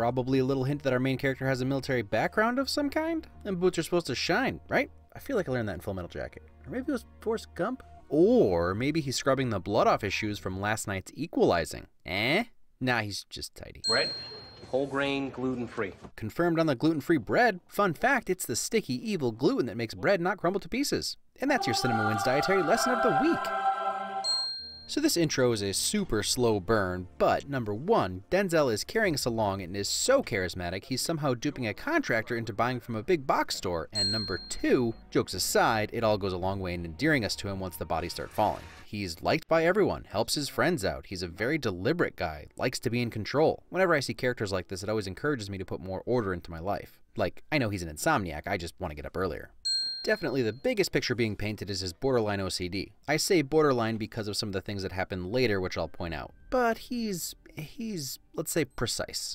probably a little hint that our main character has a military background of some kind, and boots are supposed to shine, right? I feel like I learned that in Full Metal Jacket. Or maybe it was Forrest Gump? Or maybe he's scrubbing the blood off his shoes from last night's equalizing. Eh? Nah, he's just tidy. Bread, whole grain, gluten-free. Confirmed on the gluten-free bread. Fun fact, it's the sticky, evil gluten that makes bread not crumble to pieces. And that's your CinemaWins dietary lesson of the week. So this intro is a super slow burn, but number one, Denzel is carrying us along and is so charismatic he's somehow duping a contractor into buying from a big box store, and number two, jokes aside, it all goes a long way in endearing us to him once the bodies start falling. He's liked by everyone, helps his friends out, he's a very deliberate guy, likes to be in control. Whenever I see characters like this, it always encourages me to put more order into my life. Like, I know he's an insomniac, I just want to get up earlier. Definitely the biggest picture being painted is his borderline OCD. I say borderline because of some of the things that happen later, which I'll point out. But he's, let's say, precise.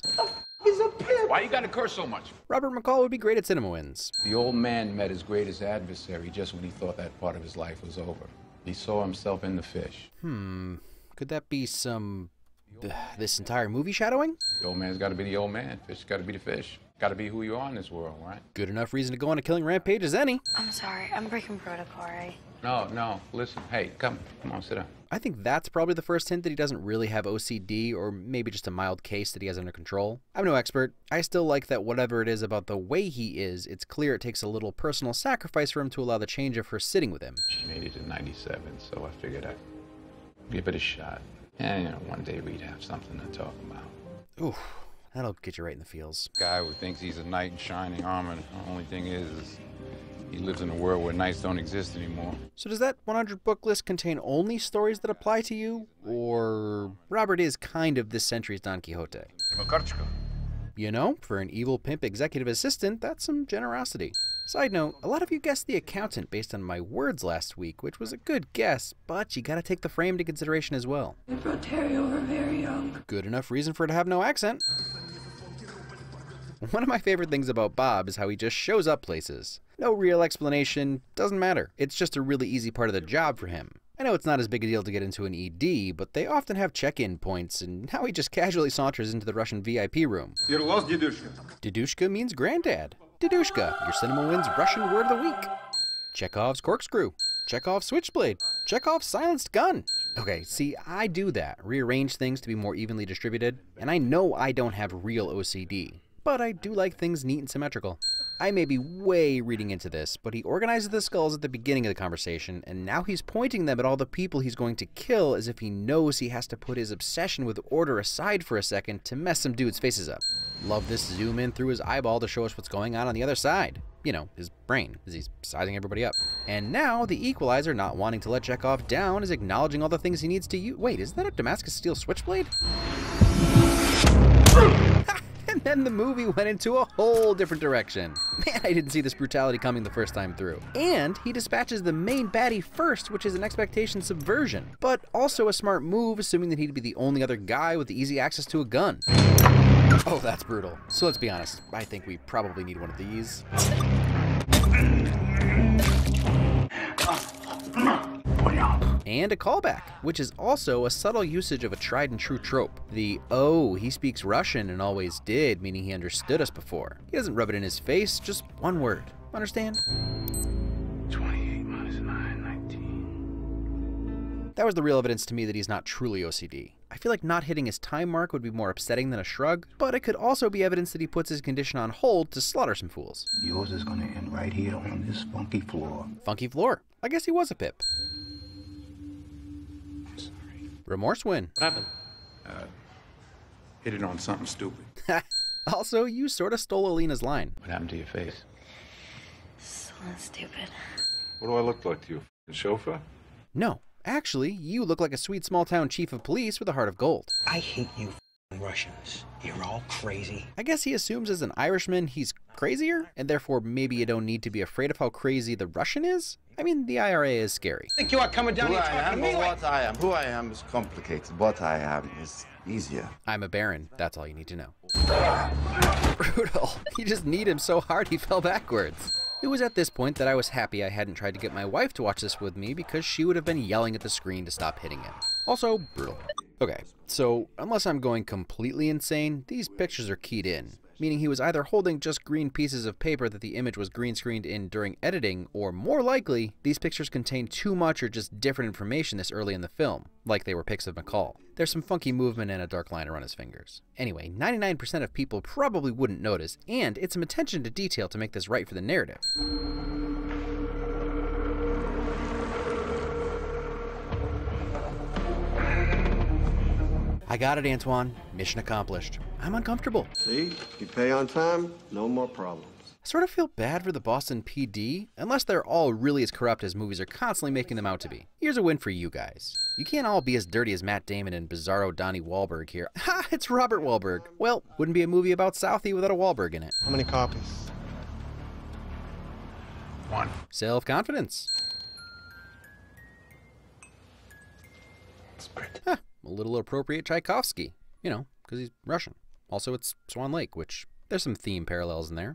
He's a pimp! Why you gotta curse so much? Robert McCall would be great at CinemaWins. The old man met his greatest adversary just when he thought that part of his life was over. He saw himself in the fish. Could that be some, this entire movie shadowing? The old man's gotta be the old man. Fish gotta be the fish. Gotta be who you are in this world, right? Good enough reason to go on a killing rampage as any. I'm sorry, I'm breaking protocol, right? No, listen. Hey, come on, sit down. I think that's probably the first hint that he doesn't really have OCD, or maybe just a mild case that he has under control. I'm no expert. I still like that whatever it is about the way he is, it's clear it takes a little personal sacrifice for him to allow the change of her sitting with him. She made it in '97, so I figured I'd give it a shot. And, you know, one day we'd have something to talk about. Oof. That'll get you right in the feels. Guy who thinks he's a knight in shining armor. The only thing is he lives in a world where knights don't exist anymore. So does that 100 book list contain only stories that apply to you? Or Robert is kind of this century's Don Quixote? You know, for an evil pimp executive assistant, that's some generosity. Side note, a lot of you guessed The Accountant based on my words last week, which was a good guess, but you gotta take the frame into consideration as well. We brought Terry over very young. Good enough reason for her to have no accent. One of my favorite things about Bob is how he just shows up places. No real explanation, doesn't matter. It's just a really easy part of the job for him. I know it's not as big a deal to get into an ED, but they often have check-in points, and now he just casually saunters into the Russian VIP room. Dedushka means granddad. Dedushka, your CinemaWins Russian word of the week. Chekhov's corkscrew. Chekhov's switchblade. Chekhov's silenced gun. Okay, see, I do that, rearrange things to be more evenly distributed, and I know I don't have real OCD, but I do like things neat and symmetrical. I may be way reading into this, but he organizes the skulls at the beginning of the conversation, and now he's pointing them at all the people he's going to kill as if he knows he has to put his obsession with order aside for a second to mess some dudes' faces up. Love this zoom in through his eyeball to show us what's going on the other side. You know, his brain, as he's sizing everybody up. And now, the Equalizer, not wanting to let Chekhov down, is acknowledging all the things he needs to use. Wait, is that a Damascus steel switchblade? And then the movie went into a whole different direction. Man, I didn't see this brutality coming the first time through. And he dispatches the main baddie first, which is an expectation subversion, but also a smart move, assuming that he'd be the only other guy with easy access to a gun. Oh, that's brutal. So let's be honest, I think we probably need one of these. And a callback, which is also a subtle usage of a tried and true trope. The, oh, he speaks Russian and always did, meaning he understood us before. He doesn't rub it in his face, just one word. Understand? 28 minus 9, 19. That was the real evidence to me that he's not truly OCD. I feel like not hitting his time mark would be more upsetting than a shrug, but it could also be evidence that he puts his condition on hold to slaughter some fools. Yours is gonna end right here on this funky floor. Funky floor. I guess he was a pip. Remorse win. What happened? Hit it on something stupid. Also, you sort of stole Alina's line. What happened to your face? Someone stupid. What do I look like to you, a chauffeur? No, actually, you look like a sweet small-town chief of police with a heart of gold. I hate you Russians. You're all crazy. I guess he assumes as an Irishman he's crazier, and therefore maybe you don't need to be afraid of how crazy the Russian is? I mean, the IRA is scary. I think you are coming down here talking to me like... Who I am is complicated. What I am is easier. I'm a baron. That's all you need to know. Brutal. You just kneed him so hard he fell backwards. It was at this point that I was happy I hadn't tried to get my wife to watch this with me because she would have been yelling at the screen to stop hitting him. Also, brutal. Okay, so unless I'm going completely insane, these pictures are keyed in, meaning he was either holding just green pieces of paper that the image was green screened in during editing, or more likely, these pictures contain too much or just different information this early in the film, like they were pics of McCall. There's some funky movement and a dark line around his fingers. Anyway, 99% of people probably wouldn't notice, and it's some attention to detail to make this right for the narrative. I got it, Antoine. Mission accomplished. I'm uncomfortable. See? You pay on time, no more problems. I sort of feel bad for the Boston PD, unless they're all really as corrupt as movies are constantly making them out to be. Here's a win for you guys. You can't all be as dirty as Matt Damon and bizarro Donnie Wahlberg here. Ha! It's Robert Wahlberg. Well, wouldn't be a movie about Southie without a Wahlberg in it. How many copies? 1. Self-confidence. Huh, a little appropriate Tchaikovsky. You know, because he's Russian. Also, it's Swan Lake, which there's some theme parallels in there.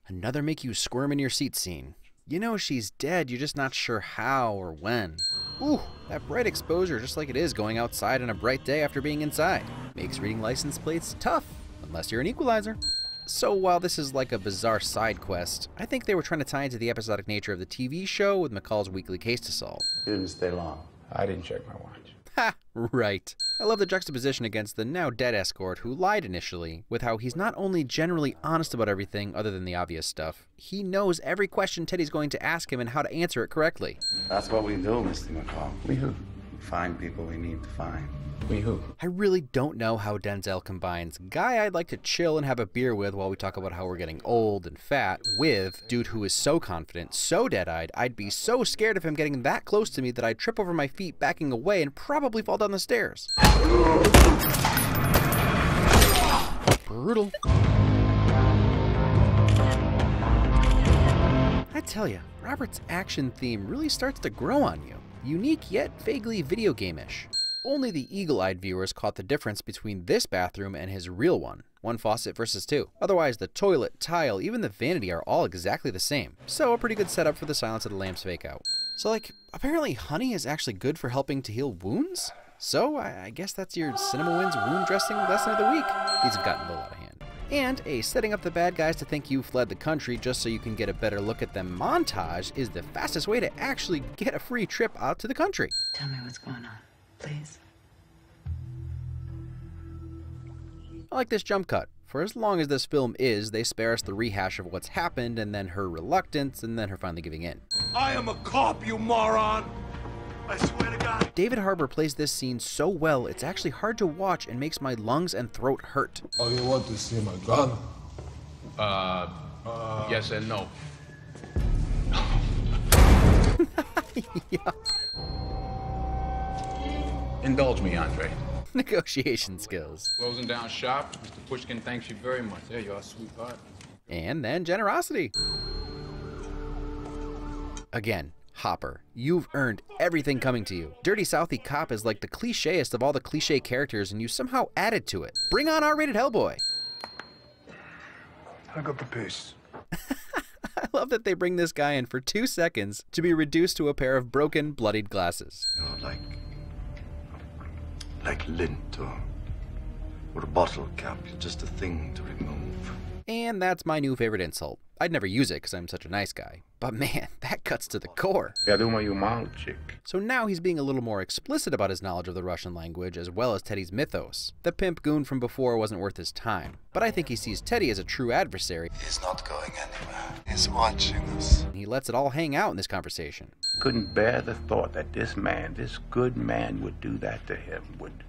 Another make you squirm in your seat scene. You know she's dead, you're just not sure how or when. Ooh, that bright exposure, just like it is going outside on a bright day after being inside. Makes reading license plates tough, unless you're an Equalizer. So while this is like a bizarre side quest, I think they were trying to tie into the episodic nature of the TV show with McCall's weekly case to solve. You didn't stay long. I didn't check my watch. Ha! Right. I love the juxtaposition against the now dead escort who lied initially, with how he's not only generally honest about everything other than the obvious stuff, he knows every question Teddy's going to ask him and how to answer it correctly. That's what we do, Mr. McCall. We who? Find people we need to find. We who? I really don't know how Denzel combines guy I'd like to chill and have a beer with while we talk about how we're getting old and fat with dude who is so confident, so dead-eyed, I'd be so scared of him getting that close to me that I'd trip over my feet backing away and probably fall down the stairs. Brutal. I tell ya, Robert's action theme really starts to grow on you. Unique yet vaguely video game-ish. Only the eagle-eyed viewers caught the difference between this bathroom and his real one faucet versus 2. Otherwise, the toilet, tile, even the vanity are all exactly the same. So a pretty good setup for the Silence of the Lambs fake out. So like, apparently honey is actually good for helping to heal wounds? So I guess that's your CinemaWins wound dressing lesson of the week. These have gotten a little out of hand. And a setting up the bad guys to think you fled the country just so you can get a better look at them montage is the fastest way to actually get a free trip out to the country. Tell me what's going on, please. I like this jump cut. For as long as this film is, they spare us the rehash of what's happened and then her reluctance and then her finally giving in. I am a cop, you moron! I swear to God. David Harbour plays this scene so well, it's actually hard to watch and makes my lungs and throat hurt. Oh, you want to see my gun? Yes and no. Yeah. Indulge me, Andre. Negotiation skills. Closing down shop. Mr. Pushkin thanks you very much. There you are, sweetheart. And then generosity. Again, Hopper, you've earned everything coming to you. Dirty Southie Cop is like the clicheist of all the cliche characters and you somehow added to it. Bring on R-rated Hellboy. I got the piece. I love that they bring this guy in for 2 seconds to be reduced to a pair of broken, bloodied glasses. You're like lint or a bottle cap. You're just a thing to remove. And that's my new favorite insult. I'd never use it because I'm such a nice guy. But man, that cuts to the core. So now he's being a little more explicit about his knowledge of the Russian language as well as Teddy's mythos. The pimp goon from before wasn't worth his time. But I think he sees Teddy as a true adversary. He's not going anywhere. He's watching us. And he lets it all hang out in this conversation. Couldn't bear the thought that this man, this good man, would do that to him, would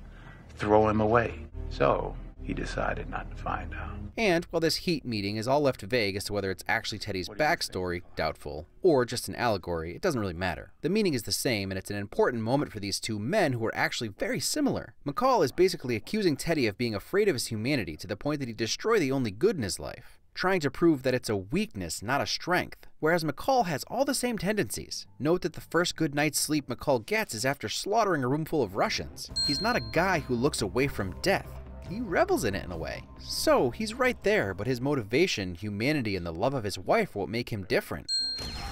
throw him away. So he decided not to find out. And while this Heat meeting is all left vague as to whether it's actually Teddy's backstory, doubtful, or just an allegory, it doesn't really matter. The meaning is the same, and it's an important moment for these two men who are actually very similar. McCall is basically accusing Teddy of being afraid of his humanity to the point that he'd destroy the only good in his life, trying to prove that it's a weakness, not a strength. Whereas McCall has all the same tendencies. Note that the first good night's sleep McCall gets is after slaughtering a room full of Russians. He's not a guy who looks away from death. He revels in it in a way. So he's right there, but his motivation, humanity, and the love of his wife won't make him different.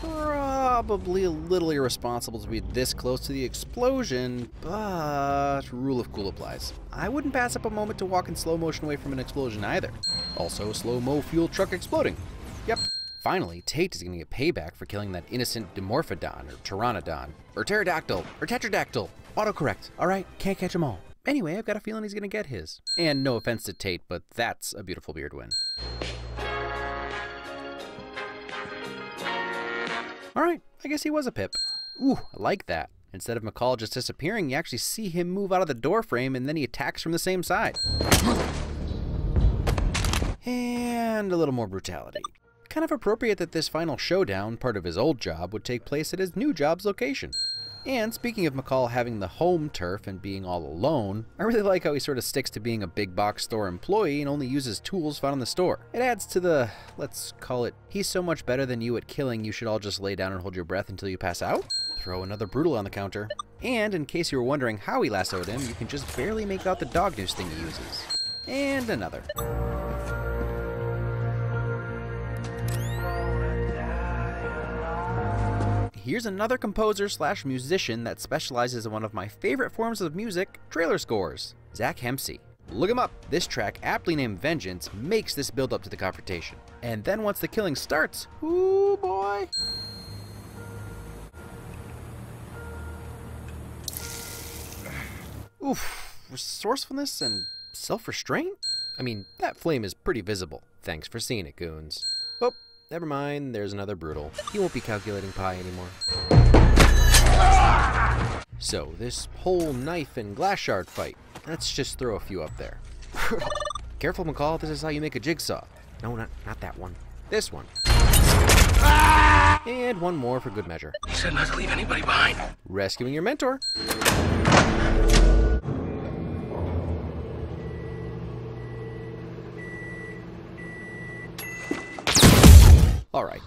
Probably a little irresponsible to be this close to the explosion, but rule of cool applies. I wouldn't pass up a moment to walk in slow motion away from an explosion either. Also, slow-mo fuel truck exploding. Yep. Finally, Tate is gonna get payback for killing that innocent Dimorphodon, or Pteranodon, or Pterodactyl, or Tetradactyl. Autocorrect, alright? Can't catch them all. Anyway, I've got a feeling he's gonna get his. And no offense to Tate, but that's a beautiful beard win. Alright, I guess he was a pip. Ooh, I like that. Instead of McCall just disappearing, you actually see him move out of the door frame and then he attacks from the same side. And a little more brutality. Kind of appropriate that this final showdown, part of his old job, would take place at his new job's location. And speaking of McCall having the home turf and being all alone, I really like how he sort of sticks to being a big box store employee and only uses tools found in the store. It adds to the, let's call it, he's so much better than you at killing, you should all just lay down and hold your breath until you pass out. Throw another brutal on the counter. And in case you were wondering how he lassoed him, you can just barely make out the dog noose thing he uses. And another. Here's another composer slash musician that specializes in one of my favorite forms of music, trailer scores, Zach Hempsey. Look him up. This track, aptly named Vengeance, makes this build up to the confrontation. And then once the killing starts, ooh boy. Oof, resourcefulness and self-restraint? I mean, that flame is pretty visible. Thanks for seeing it, goons. Oh, never mind, there's another brutal. He won't be calculating pi anymore. So, this whole knife and glass shard fight, let's just throw a few up there. Careful, McCall, this is how you make a jigsaw. No, not that one. This one. And one more for good measure. He said not to leave anybody behind. Rescuing your mentor. Alright,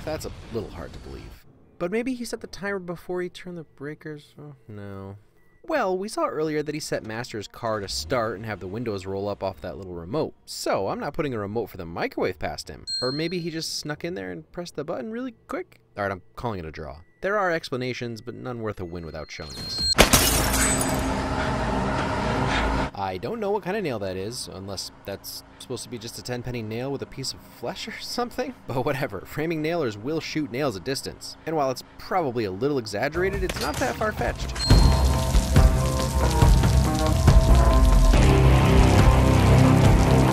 that's a little hard to believe. But maybe he set the timer before he turned the breakers? Oh, no. Well, we saw earlier that he set Master's car to start and have the windows roll up off that little remote. So I'm not putting a remote for the microwave past him. Or maybe he just snuck in there and pressed the button really quick? Alright, I'm calling it a draw. There are explanations, but none worth a win without showing us. I don't know what kind of nail that is, unless that's supposed to be just a 10-penny nail with a piece of flesh or something. But whatever, framing nailers will shoot nails at distance. And while it's probably a little exaggerated, it's not that far-fetched.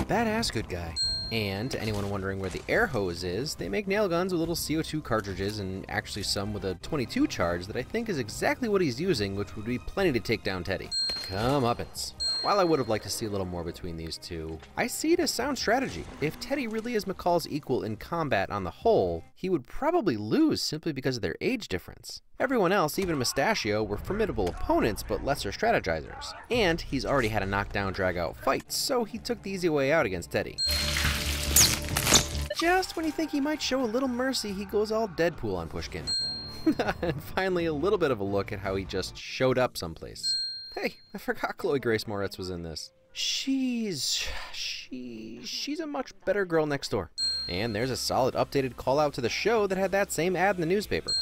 Badass good guy. And to anyone wondering where the air hose is, they make nail guns with little CO2 cartridges and actually some with a 22 charge that I think is exactly what he's using, which would be plenty to take down Teddy. Comeuppance. While I would have liked to see a little more between these two, I see it as sound strategy. If Teddy really is McCall's equal in combat on the whole, he would probably lose simply because of their age difference. Everyone else, even Mustachio, were formidable opponents but lesser strategizers. And he's already had a knockdown drag-out fight, so he took the easy way out against Teddy. Just when you think he might show a little mercy, he goes all Deadpool on Pushkin. And finally, a little bit of a look at how he just showed up someplace. Hey, I forgot Chloe Grace Moretz was in this. She's a much better girl next door. And there's a solid updated call out to the show that had that same ad in the newspaper.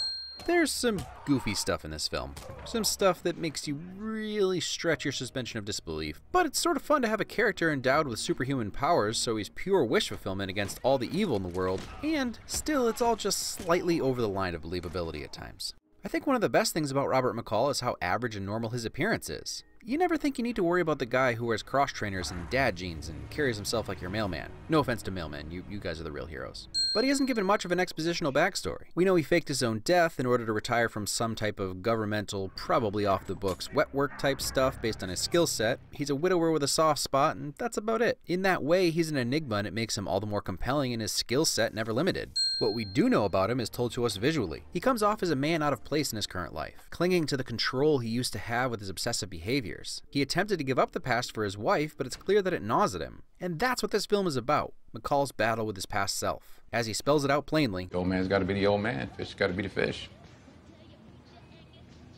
There's some goofy stuff in this film. Some stuff that makes you really stretch your suspension of disbelief. But it's sort of fun to have a character endowed with superhuman powers, so he's pure wish fulfillment against all the evil in the world, and still it's all just slightly over the line of believability at times. I think one of the best things about Robert McCall is how average and normal his appearance is. You never think you need to worry about the guy who wears cross trainers and dad jeans and carries himself like your mailman. No offense to mailmen, you guys are the real heroes. But he isn't given much of an expositional backstory. We know he faked his own death in order to retire from some type of governmental, probably off the books, wet work type stuff based on his skill set. He's a widower with a soft spot, and that's about it. In that way, he's an enigma, and it makes him all the more compelling and his skill set never limited. What we do know about him is told to us visually. He comes off as a man out of place in his current life, clinging to the control he used to have with his obsessive behaviors. He attempted to give up the past for his wife, but it's clear that it gnaws at him. And that's what this film is about, McCall's battle with his past self. As he spells it out plainly, The old man's got to be the old man. Fish got to be the fish.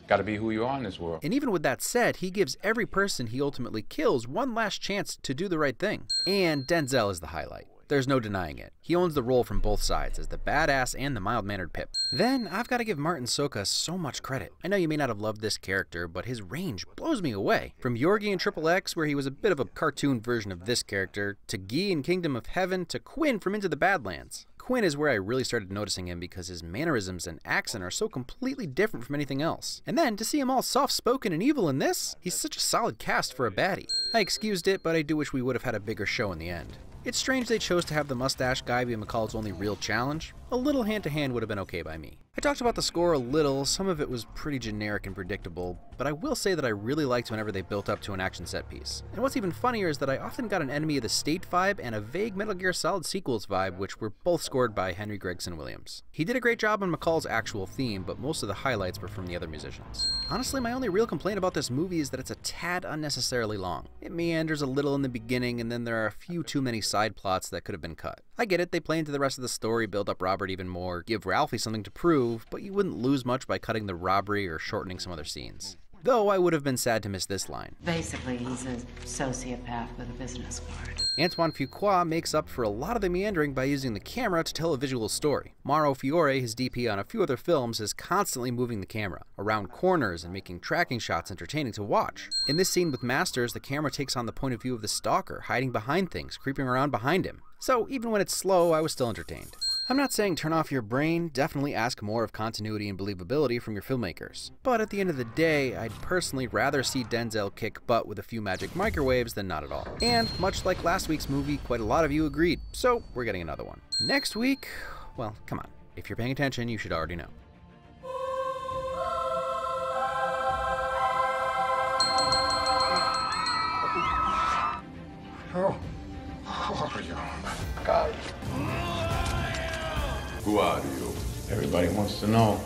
Got to be who you are in this world. And even with that said, he gives every person he ultimately kills one last chance to do the right thing. And Denzel is the highlight. There's no denying it. He owns the role from both sides, as the badass and the mild-mannered Pip. Then, I've got to give Martin Soka so much credit. I know you may not have loved this character, but his range blows me away. From Yorgi in Triple X, where he was a bit of a cartoon version of this character, to Guy in Kingdom of Heaven, to Quinn from Into the Badlands. Quinn is where I really started noticing him because his mannerisms and accent are so completely different from anything else. And then, to see him all soft-spoken and evil in this, he's such a solid cast for a baddie. I excused it, but I do wish we would have had a bigger show in the end. It's strange they chose to have the mustache guy be McCall's only real challenge. A little hand-to-hand would have been okay by me. I talked about the score a little, some of it was pretty generic and predictable, but I will say that I really liked whenever they built up to an action set piece. And what's even funnier is that I often got an Enemy of the State vibe and a vague Metal Gear Solid sequels vibe, which were both scored by Henry Gregson Williams. He did a great job on McCall's actual theme, but most of the highlights were from the other musicians. Honestly, my only real complaint about this movie is that it's a tad unnecessarily long. It meanders a little in the beginning, and then there are a few too many side plots that could have been cut. I get it, they play into the rest of the story, build up Robert even more, give Ralphie something to prove, but you wouldn't lose much by cutting the robbery or shortening some other scenes. Though I would have been sad to miss this line. Basically, he's a sociopath with a business card. Antoine Fuqua makes up for a lot of the meandering by using the camera to tell a visual story. Mauro Fiore, his DP on a few other films, is constantly moving the camera, around corners and making tracking shots entertaining to watch. In this scene with Masters, the camera takes on the point of view of the stalker, hiding behind things, creeping around behind him. So even when it's slow, I was still entertained. I'm not saying turn off your brain, definitely ask more of continuity and believability from your filmmakers. But at the end of the day, I'd personally rather see Denzel kick butt with a few magic microwaves than not at all. And much like last week's movie, quite a lot of you agreed, so we're getting another one. Next week, well, come on, if you're paying attention, you should already know. Oh, how are you? God. Who are you? Everybody wants to know.